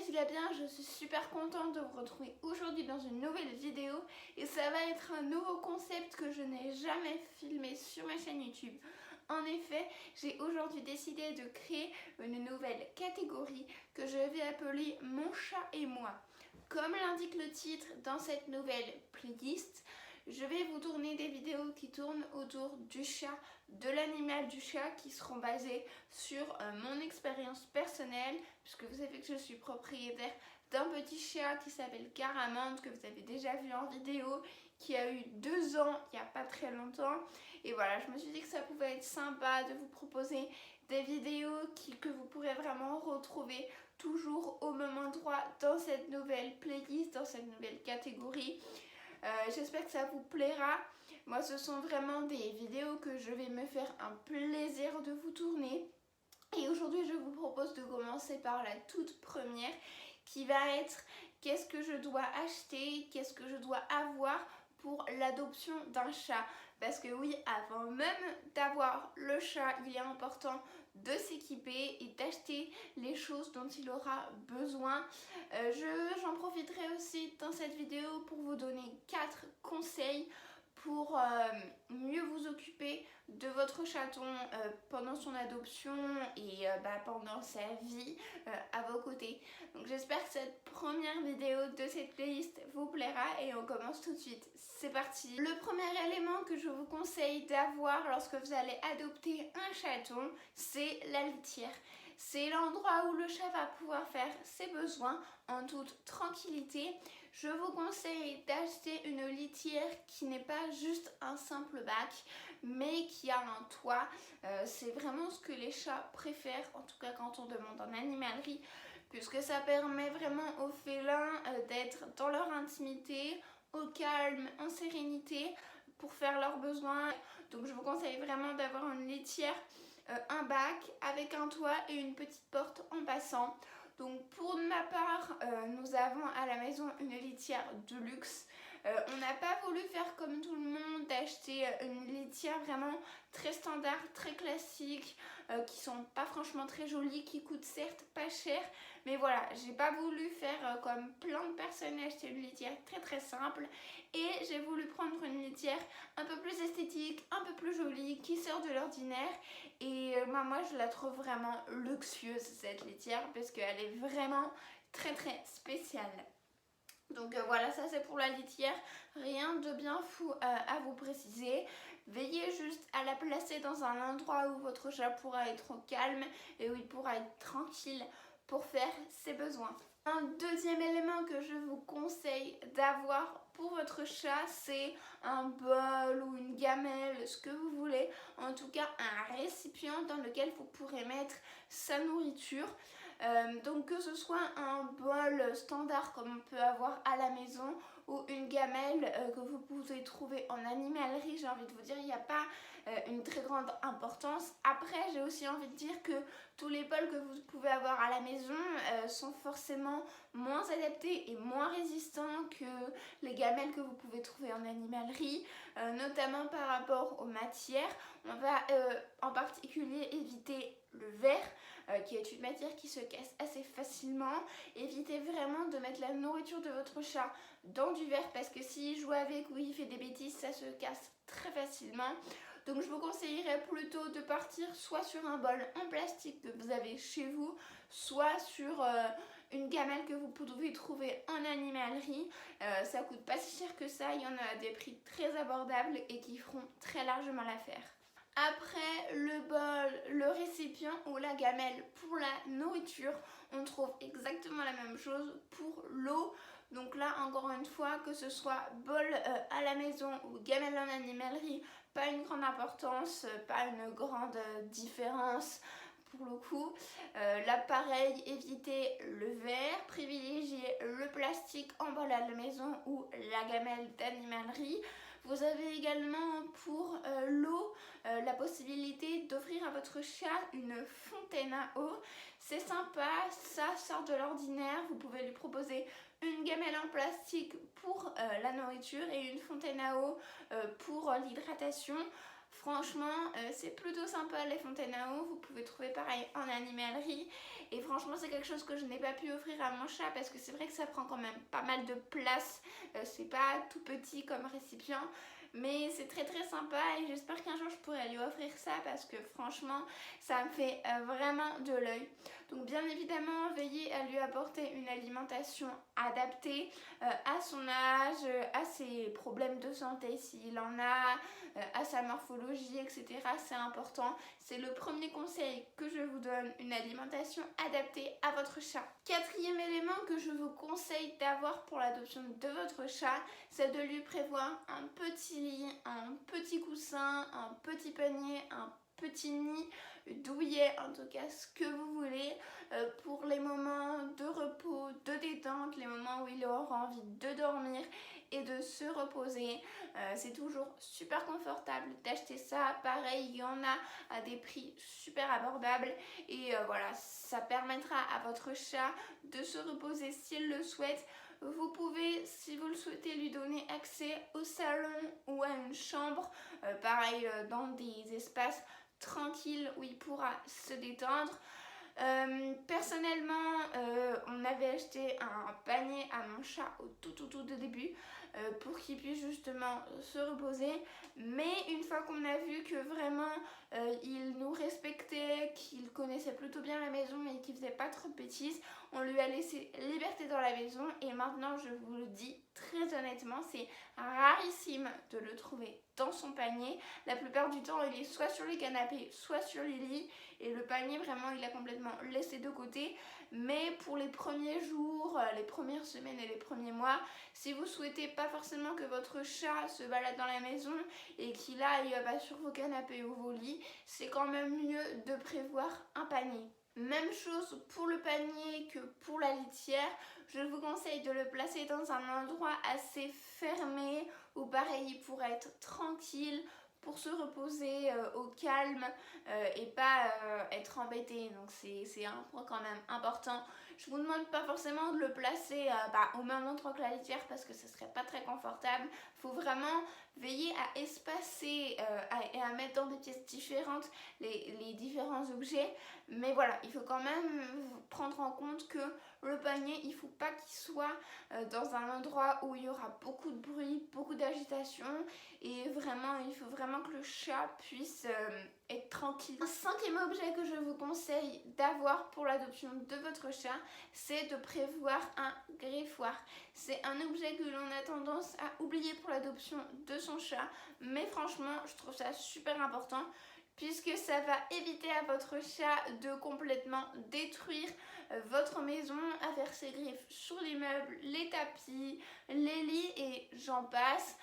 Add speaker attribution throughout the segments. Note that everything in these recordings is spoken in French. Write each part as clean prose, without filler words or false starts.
Speaker 1: qu'il va bien, je suis super contente de vous retrouver aujourd'hui dans une nouvelle vidéo et ça va être un nouveau concept que je n'ai jamais filmé sur ma chaîne YouTube. En effet, j'ai aujourd'hui décidé de créer une nouvelle catégorie que je vais appeler Mon chat et moi. Comme l'indique le titre dans cette nouvelle playlist, je vais vous tourner des vidéos qui tournent autour du chat, de l'animal du chat, qui seront basées sur mon expérience personnelle, puisque vous savez que je suis propriétaire d'un petit chat qui s'appelle Caramande, que vous avez déjà vu en vidéo, qui a eu 2 ans il n'y a pas très longtemps. Et voilà, je me suis dit que ça pouvait être sympa de vous proposer des vidéos que vous pourrez vraiment retrouver toujours au même endroit dans cette nouvelle playlist, dans cette nouvelle catégorie. J'espère que ça vous plaira. Moi, ce sont vraiment des vidéos que je vais me faire un plaisir de vous tourner. Et aujourd'hui, je vous propose de commencer par la toute première qui va être qu'est-ce que je dois acheter, qu'est-ce que je dois avoir pour l'adoption d'un chat. Parce que oui, avant même d'avoir le chat, il est important de s'équiper et d'acheter les choses dont il aura besoin. J'en profiterai aussi dans cette vidéo pour vous donner 4 conseils pour mieux vous occuper de votre chaton pendant son adoption et pendant sa vie à vos côtés. Donc j'espère que cette première vidéo de cette playlist vous plaira et on commence tout de suite. C'est parti. Le premier élément que je vous conseille d'avoir lorsque vous allez adopter un chaton, c'est la litière. C'est l'endroit où le chat va pouvoir faire ses besoins en toute tranquillité. Je vous conseille d'acheter une litière qui n'est pas juste un simple bac, mais qui a un toit. C'est vraiment ce que les chats préfèrent, en tout cas quand on demande en animalerie, puisque ça permet vraiment aux félins d'être dans leur intimité, au calme, en sérénité, pour faire leurs besoins. Donc je vous conseille vraiment d'avoir une litière, un bac avec un toit et une petite porte en passant. Donc pour ma part, nous avons à la maison une litière de luxe. On n'a pas voulu faire comme tout le monde, d'acheter une litière vraiment très standard, très classique, qui sont pas franchement très jolies, qui coûtent certes pas cher, mais voilà, j'ai pas voulu faire comme plein de personnes, acheter une litière très très simple, et j'ai voulu prendre une litière un peu plus esthétique, un peu plus jolie, qui sort de l'ordinaire. Et moi je la trouve vraiment luxueuse cette litière, parce qu'elle est vraiment très très spéciale. Donc voilà, ça c'est pour la litière, rien de bien fou à vous préciser. Veillez juste à la placer dans un endroit où votre chat pourra être au calme et où il pourra être tranquille pour faire ses besoins. Un deuxième élément que je vous conseille d'avoir pour votre chat, c'est un bol ou une gamelle, ce que vous voulez, en tout cas un récipient dans lequel vous pourrez mettre sa nourriture. Donc que ce soit un bol standard comme on peut avoir à la maison ou une gamelle que vous pouvez trouver en animalerie, j'ai envie de vous dire, il n'y a pas une très grande importance. Après, j'ai aussi envie de dire que tous les bols que vous pouvez avoir à la maison sont forcément moins adaptés et moins résistants que les gamelles que vous pouvez trouver en animalerie, notamment par rapport aux matières. On va en particulier éviter le verre, qui est une matière qui se casse assez facilement. Évitez vraiment de mettre la nourriture de votre chat dans du verre, parce que s'il joue avec ou il fait des bêtises, ça se casse très facilement. Donc je vous conseillerais plutôt de partir soit sur un bol en plastique que vous avez chez vous, soit sur une gamelle que vous pouvez trouver en animalerie. Ça coûte pas si cher que ça, il y en a à des prix très abordables et qui feront très largement l'affaire. Après le bol, le récipient ou la gamelle pour la nourriture, on trouve exactement la même chose pour l'eau. Donc là, encore une fois, que ce soit bol à la maison ou gamelle en animalerie, pas une grande importance, pas une grande différence pour le coup. Là pareil, évitez le verre, privilégiez le plastique en bol à la maison ou la gamelle d'animalerie. Vous avez également pour l'eau la possibilité d'offrir à votre chat une fontaine à eau. C'est sympa, ça sort de l'ordinaire. Vous pouvez lui proposer une gamelle en plastique pour la nourriture et une fontaine à eau pour l'hydratation. Franchement, c'est plutôt sympa les fontaines à eau. Vous pouvez trouver pareil en animalerie. Et franchement, c'est quelque chose que je n'ai pas pu offrir à mon chat parce que c'est vrai que ça prend quand même pas mal de place. C'est pas tout petit comme récipient. Mais c'est très sympa et j'espère qu'un jour je pourrai lui offrir ça parce que franchement ça me fait vraiment de l'œil. Donc bien évidemment veillez à lui apporter une alimentation adaptée à son âge, à ses problèmes de santé s'il en a, à sa morphologie, etc. C'est important. C'est le premier conseil que je vous donne, une alimentation adaptée à votre chat. Quatrième élément que je vous conseille d'avoir pour l'adoption de votre chat, c'est de lui prévoir un petit lit, un petit coussin, un petit panier, un petit nid, douillet, en tout cas ce que vous voulez, pour les moments de repos, de détente, les moments où il aura envie de dormir et de se reposer. C'est toujours super confortable d'acheter ça. Pareil, il y en a à des prix super abordables et voilà, ça permettra à votre chat de se reposer s'il le souhaite. Vous pouvez, si vous le souhaitez, lui donner accès au salon ou à une chambre, pareil dans des espaces tranquilles où il pourra se détendre. Personnellement, on avait acheté un panier à mon chat au tout début pour qu'il puisse justement se reposer, mais une fois qu'on a vu que vraiment il nous respectait, qu'il connaissait plutôt bien la maison et qu'il faisait pas trop de bêtises, on lui a laissé liberté dans la maison et maintenant je vous le dis très honnêtement, c'est rarissime de le trouver dans son panier. La plupart du temps il est soit sur les canapés, soit sur les lits et le panier vraiment il a complètement laissé de côté. Mais pour les premiers jours, les premières semaines et les premiers mois, si vous souhaitez pas forcément que votre chat se balade dans la maison et qu'il aille sur vos canapés ou vos lits, c'est quand même mieux de prévoir un panier. Même chose pour le panier que pour la litière, je vous conseille de le placer dans un endroit assez fermé où pareil il pourrait être tranquille pour se reposer au calme et pas être embêté. Donc c'est un point quand même important. Je vous demande pas forcément de le placer au même endroit que la litière parce que ce serait pas très confortable. Il faut vraiment veiller à espacer et à mettre dans des pièces différentes les différents objets. Mais voilà, il faut quand même prendre en compte que le panier, il ne faut pas qu'il soit dans un endroit où il y aura beaucoup de bruit, beaucoup d'agitation et vraiment, il faut vraiment que le chat puisse être tranquille. Un cinquième objet que je vous conseille d'avoir pour l'adoption de votre chat, c'est de prévoir un griffoir. C'est un objet que l'on a tendance à oublier pour l'adoption de son chat, mais franchement, je trouve ça super important puisque ça va éviter à votre chat de complètement détruire votre maison, à faire ses griffes sur les meubles, les tapis, les lits et j'en passe.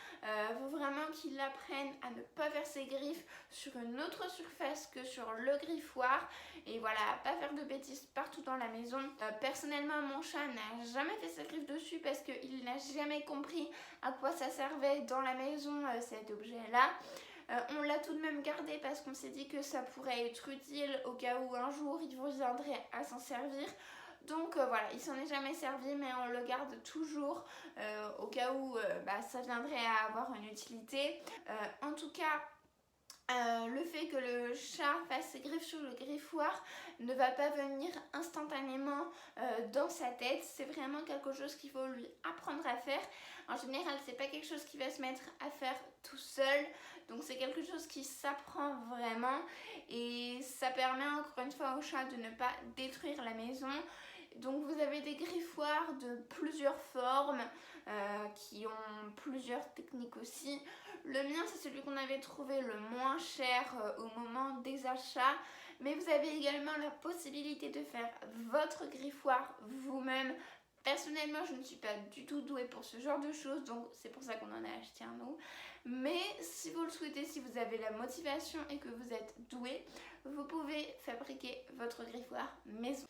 Speaker 1: Faut vraiment qu'il apprenne à ne pas faire ses griffes sur une autre surface que sur le griffoir et voilà, pas faire de bêtises partout dans la maison. Personnellement, mon chat n'a jamais fait ses griffes dessus parce qu'il n'a jamais compris à quoi ça servait dans la maison cet objet-là. On l'a tout de même gardé parce qu'on s'est dit que ça pourrait être utile au cas où un jour il viendrait à s'en servir. Donc voilà, il s'en est jamais servi mais on le garde toujours au cas où ça viendrait à avoir une utilité. En tout cas, le fait que le chat fasse ses griffes sur le griffoir ne va pas venir instantanément dans sa tête. C'est vraiment quelque chose qu'il faut lui apprendre à faire. En général, c'est pas quelque chose qui va se mettre à faire tout seul. Donc c'est quelque chose qui s'apprend vraiment. Et ça permet encore une fois au chat de ne pas détruire la maison. Donc vous avez des griffoirs de plusieurs formes qui ont plusieurs techniques aussi. Le mien c'est celui qu'on avait trouvé le moins cher au moment des achats. Mais vous avez également la possibilité de faire votre griffoir vous-même. Personnellement je ne suis pas du tout douée pour ce genre de choses, donc c'est pour ça qu'on en a acheté un nous. Mais si vous le souhaitez, si vous avez la motivation et que vous êtes doué, vous pouvez fabriquer votre griffoir maison.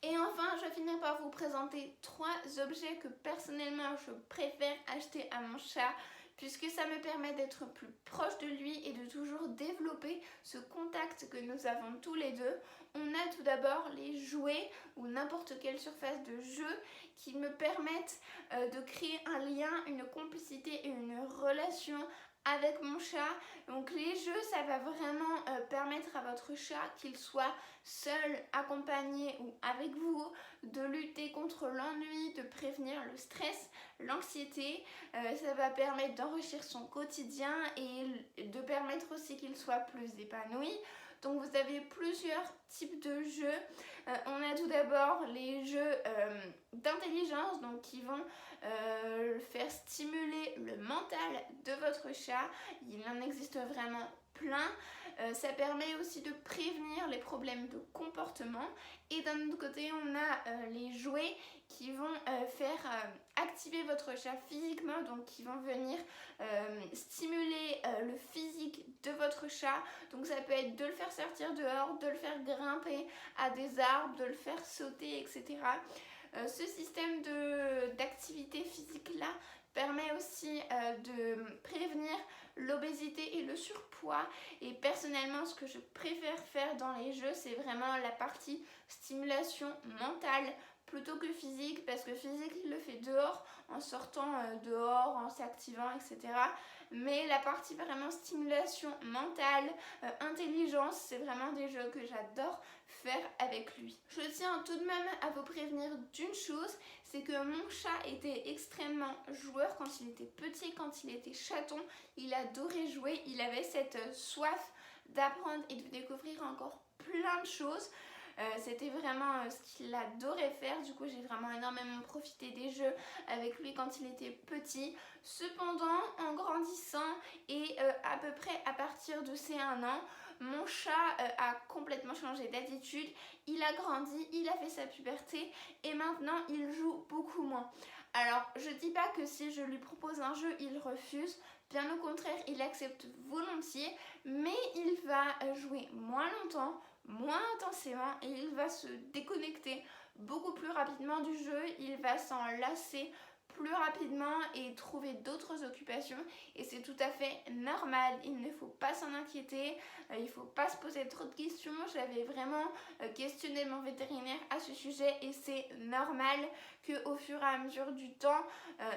Speaker 1: Et enfin, je vais finir par vous présenter 3 objets que personnellement je préfère acheter à mon chat puisque ça me permet d'être plus proche de lui et de toujours développer ce contact que nous avons tous les deux. On a tout d'abord les jouets ou n'importe quelle surface de jeu qui me permettent de créer un lien, une complicité et une relation avec mon chat. Donc les jeux, ça va vraiment permettre à votre chat, qu'il soit seul, accompagné ou avec vous, de lutter contre l'ennui, de prévenir le stress, l'anxiété. Ça va permettre d'enrichir son quotidien et de permettre aussi qu'il soit plus épanoui. Donc vous avez plusieurs types de jeux. On a tout d'abord les jeux d'intelligence, donc qui vont faire stimuler le mental de votre chat. Il en existe vraiment plein. Ça permet aussi de prévenir les problèmes de comportement. Et d'un autre côté, on a les jouets qui vont faire activer votre chat physiquement, donc qui vont venir stimuler le physique de votre chat. Donc ça peut être de le faire sortir dehors, de le faire grimper à des arbres, de le faire sauter, etc. Ce système d'activité physique là permet aussi de prévenir l'obésité et le surpoids. Et personnellement, ce que je préfère faire dans les jeux, c'est vraiment la partie stimulation mentale plutôt que physique, parce que physique, il le fait dehors, en sortant dehors, en s'activant, etc. Mais la partie vraiment stimulation mentale, intelligence, c'est vraiment des jeux que j'adore faire avec lui. Je tiens tout de même à vous prévenir d'une chose, c'est que mon chat était extrêmement joueur quand il était petit, quand il était chaton. Il adorait jouer, il avait cette soif d'apprendre et de découvrir encore plein de choses. C'était vraiment ce qu'il adorait faire. Du coup, j'ai vraiment énormément profité des jeux avec lui quand il était petit. Cependant, en grandissant et à peu près à partir de ses 1 an, mon chat a complètement changé d'attitude. Il a grandi, il a fait sa puberté et maintenant il joue beaucoup moins. Alors, je dis pas que si je lui propose un jeu, il refuse. Bien au contraire, il accepte volontiers, mais il va jouer moins longtemps, moins intensément, et il va se déconnecter beaucoup plus rapidement du jeu. Il va s'en lasser plus rapidement et trouver d'autres occupations, et c'est tout à fait normal. Il ne faut pas s'en inquiéter, il ne faut pas se poser trop de questions. J'avais vraiment questionné mon vétérinaire à ce sujet et c'est normal qu'au fur et à mesure du temps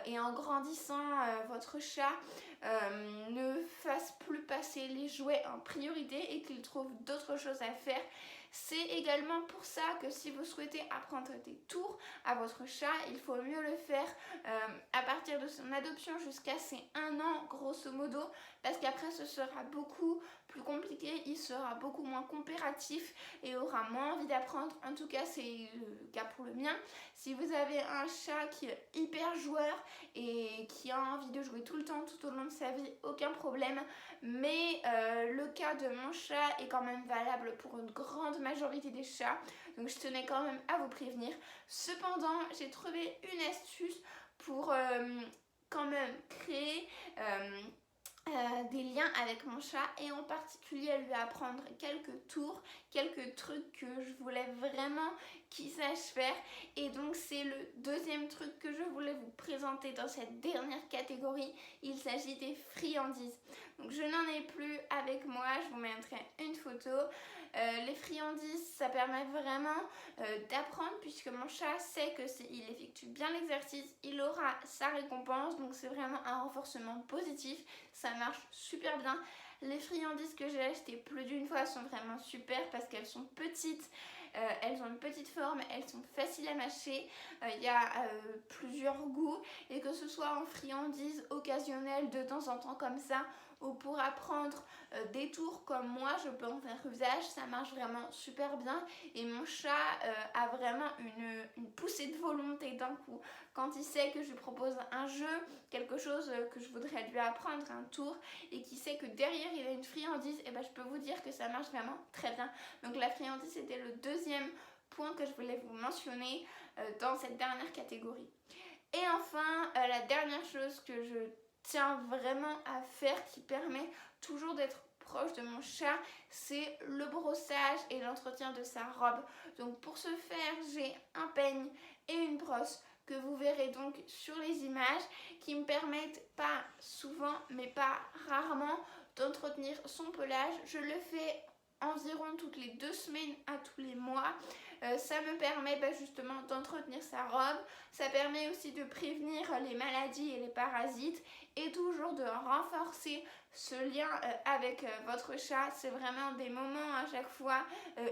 Speaker 1: et en grandissant, votre chat ne fasse plus passer les jouets en priorité et qu'il trouve d'autres choses à faire. C'est également pour ça que si vous souhaitez apprendre des tours à votre chat, il faut mieux le faire à partir de son adoption jusqu'à ses 1 an grosso modo, parce qu'après ce sera beaucoup plus compliqué, il sera beaucoup moins coopératif et aura moins envie d'apprendre. En tout cas, c'est le cas pour le mien. Si vous avez un chat qui est hyper joueur et qui a envie de jouer tout le temps, tout au long de sa vie, aucun problème. Mais le cas de mon chat est quand même valable pour une grande majorité des chats. Donc je tenais quand même à vous prévenir. Cependant, j'ai trouvé une astuce pour quand même créer des liens avec mon chat, et en particulier à lui apprendre quelques tours, quelques trucs que je voulais vraiment qu'il sache faire. Et donc c'est le deuxième truc que je voulais vous présenter dans cette dernière catégorie. Il s'agit des friandises. Donc je n'en ai plus avec moi, je vous mettrai une photo. Les friandises, ça permet vraiment d'apprendre, puisque mon chat sait que s'il effectue bien l'exercice, il aura sa récompense. Donc c'est vraiment un renforcement positif, ça marche super bien. Les friandises que j'ai achetées plus d'une fois sont vraiment super parce qu'elles sont petites, elles ont une petite forme, elles sont faciles à mâcher, il y a plusieurs goûts, et que ce soit en friandises occasionnelles de temps en temps comme ça, ou pour apprendre des tours comme moi je peux en faire usage, ça marche vraiment super bien. Et mon chat a vraiment une poussée de volonté d'un coup quand il sait que je lui propose un jeu, quelque chose que je voudrais lui apprendre, un tour, et qui sait que derrière il a une friandise, et ben je peux vous dire que ça marche vraiment très bien. Donc la friandise, c'était le deuxième point que je voulais vous mentionner dans cette dernière catégorie. Et enfin, la dernière chose que je tiens vraiment à faire, qui permet toujours d'être proche de mon chat, c'est le brossage et l'entretien de sa robe. Donc pour ce faire, j'ai un peigne et une brosse que vous verrez donc sur les images qui me permettent pas souvent mais pas rarement d'entretenir son pelage. Je le fais environ toutes les 2 semaines à tous les mois. Ça me permet justement d'entretenir sa robe, ça permet aussi de prévenir les maladies et les parasites et toujours de renforcer ce lien avec votre chat. C'est vraiment des moments à chaque fois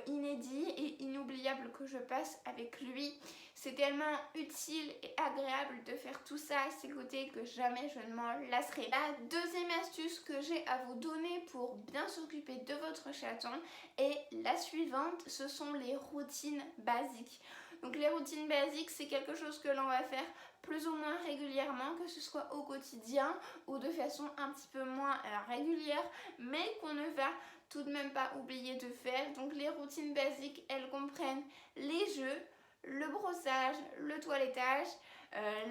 Speaker 1: inédits et inoubliables que je passe avec lui. C'est tellement utile et agréable de faire tout ça à ses côtés que jamais je ne m'en lasserai. La deuxième astuce que j'ai à vous donner pour bien s'occuper de votre chaton est la suivante, ce sont les routines basiques. Donc les routines basiques, c'est quelque chose que l'on va faire plus ou moins régulièrement, que ce soit au quotidien ou de façon un petit peu moins régulière, mais qu'on ne va tout de même pas oublier de faire. Donc les routines basiques, elles comprennent les jeux, le brossage, le toilettage,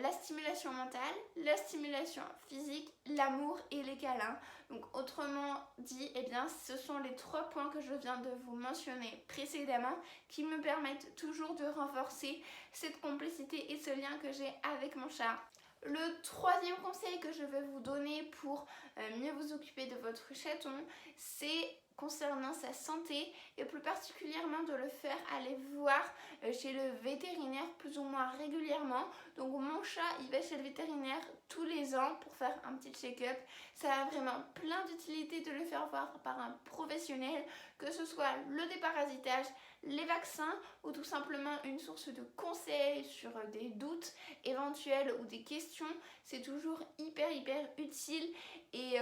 Speaker 1: la stimulation mentale, la stimulation physique, l'amour et les câlins. Donc autrement dit, eh bien, ce sont les 3 points que je viens de vous mentionner précédemment qui me permettent toujours de renforcer cette complicité et ce lien que j'ai avec mon chat. Le troisième conseil que je vais vous donner pour mieux vous occuper de votre chaton, c'est concernant sa santé et plus particulièrement de le faire aller voir chez le vétérinaire plus ou moins régulièrement. Donc mon chat, il va chez le vétérinaire tous les ans pour faire un petit check-up. Ça a vraiment plein d'utilité de le faire voir par un professionnel, que ce soit le déparasitage, les vaccins ou tout simplement une source de conseils sur des doutes éventuels ou des questions. C'est toujours hyper utile et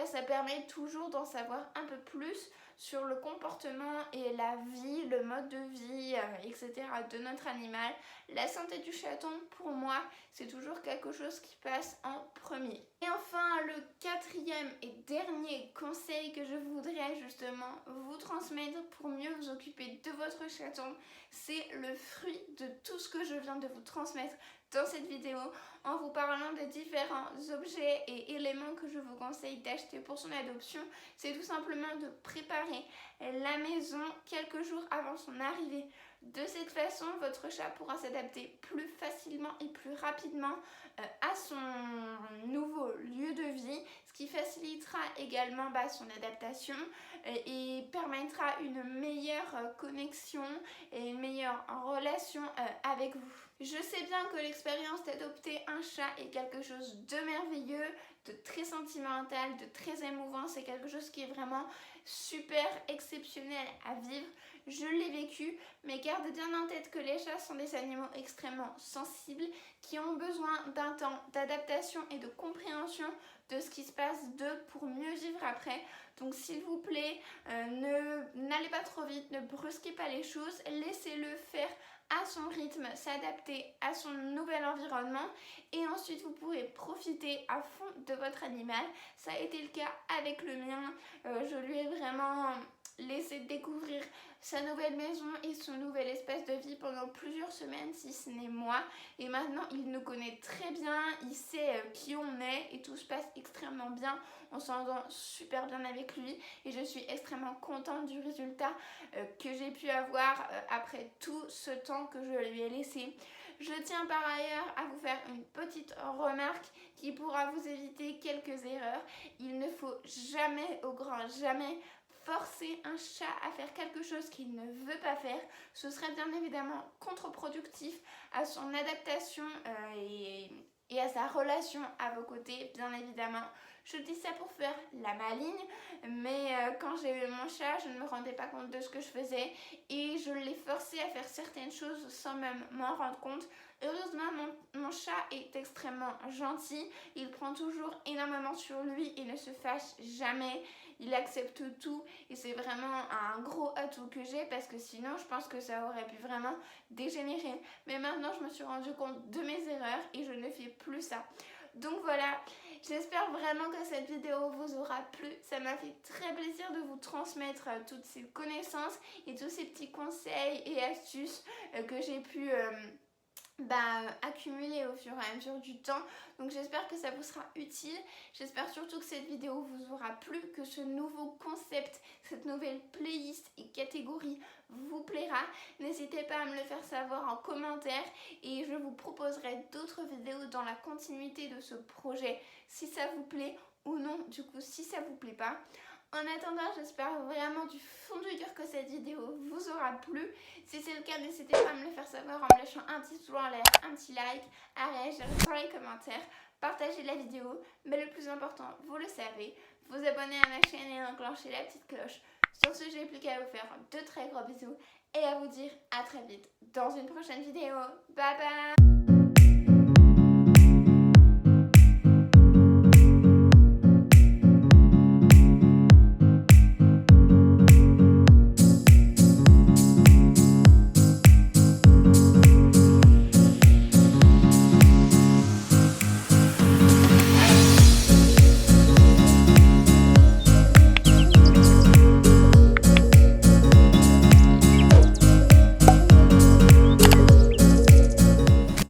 Speaker 1: ça permet toujours d'en savoir un peu plus sur le comportement et la vie, le mode de vie, etc. de notre animal. La santé du chaton, pour moi, c'est toujours quelque chose qui passe en premier. Et enfin, le quatrième et dernier conseil que je voudrais justement vous transmettre pour mieux vous occuper de votre chaton, c'est le fruit de tout ce que je viens de vous transmettre dans cette vidéo en vous parlant des différents objets et éléments que je vous conseille d'acheter pour son adoption. C'est tout simplement de préparer la maison quelques jours avant son arrivée. De cette façon, votre chat pourra s'adapter plus facilement et plus rapidement à son nouveau lieu de vie, ce qui facilitera également son adaptation et permettra une meilleure connexion et une meilleure relation avec vous. Je sais bien que l'expérience d'adopter un chat est quelque chose de merveilleux, de très sentimental, de très émouvant. C'est quelque chose qui est vraiment super exceptionnel à vivre. Je l'ai vécu, mais gardez bien en tête que les chats sont des animaux extrêmement sensibles qui ont besoin d'un temps d'adaptation et de compréhension de ce qui se passe d'eux pour mieux vivre après. Donc s'il vous plaît, n'allez pas trop vite, ne brusquez pas les choses, laissez-le faire à son rythme, s'adapter à son nouvel environnement et ensuite vous pourrez profiter à fond de votre animal. Ça a été le cas avec le mien, je lui ai vraiment laissé découvrir sa nouvelle maison et son nouvel espace de vie pendant plusieurs semaines, si ce n'est mois, et maintenant il nous connaît très bien, il sait qui on est et tout se passe extrêmement bien. On s'entend super bien avec lui et je suis extrêmement contente du résultat que j'ai pu avoir après tout ce temps que je lui ai laissé. Je tiens par ailleurs à vous faire une petite remarque qui pourra vous éviter quelques erreurs. Il ne faut jamais, au grand jamais, forcer un chat à faire quelque chose qu'il ne veut pas faire. Ce serait bien évidemment contre-productif à son adaptation et à sa relation à vos côtés, bien évidemment. Je dis ça pour faire la maligne, mais quand j'ai eu mon chat, je ne me rendais pas compte de ce que je faisais et je l'ai forcé à faire certaines choses sans même m'en rendre compte. Heureusement, mon chat est extrêmement gentil, il prend toujours énormément sur lui et ne se fâche jamais. Il accepte tout et c'est vraiment un gros atout que j'ai parce que sinon je pense que ça aurait pu vraiment dégénérer. Mais maintenant je me suis rendu compte de mes erreurs et je ne fais plus ça. Donc voilà, j'espère vraiment que cette vidéo vous aura plu. Ça m'a fait très plaisir de vous transmettre toutes ces connaissances et tous ces petits conseils et astuces que j'ai pu accumuler au fur et à mesure du temps. Donc j'espère que ça vous sera utile. J'espère surtout que cette vidéo vous aura plu, que ce nouveau concept, cette nouvelle playlist et catégorie vous plaira. N'hésitez pas à me le faire savoir en commentaire et je vous proposerai d'autres vidéos dans la continuité de ce projet si ça vous plaît ou non, du coup si ça vous plaît pas. En attendant, j'espère vraiment du fond du cœur que cette vidéo vous aura plu. Si c'est le cas, n'hésitez pas à me le faire savoir en me lâchant un petit pouce en l'air, un petit like, à réagir dans les commentaires, partager la vidéo, mais le plus important, vous le savez, vous abonner à ma chaîne et enclencher la petite cloche. Sur ce, je n'ai plus qu'à vous faire de très gros bisous et à vous dire à très vite dans une prochaine vidéo. Bye bye!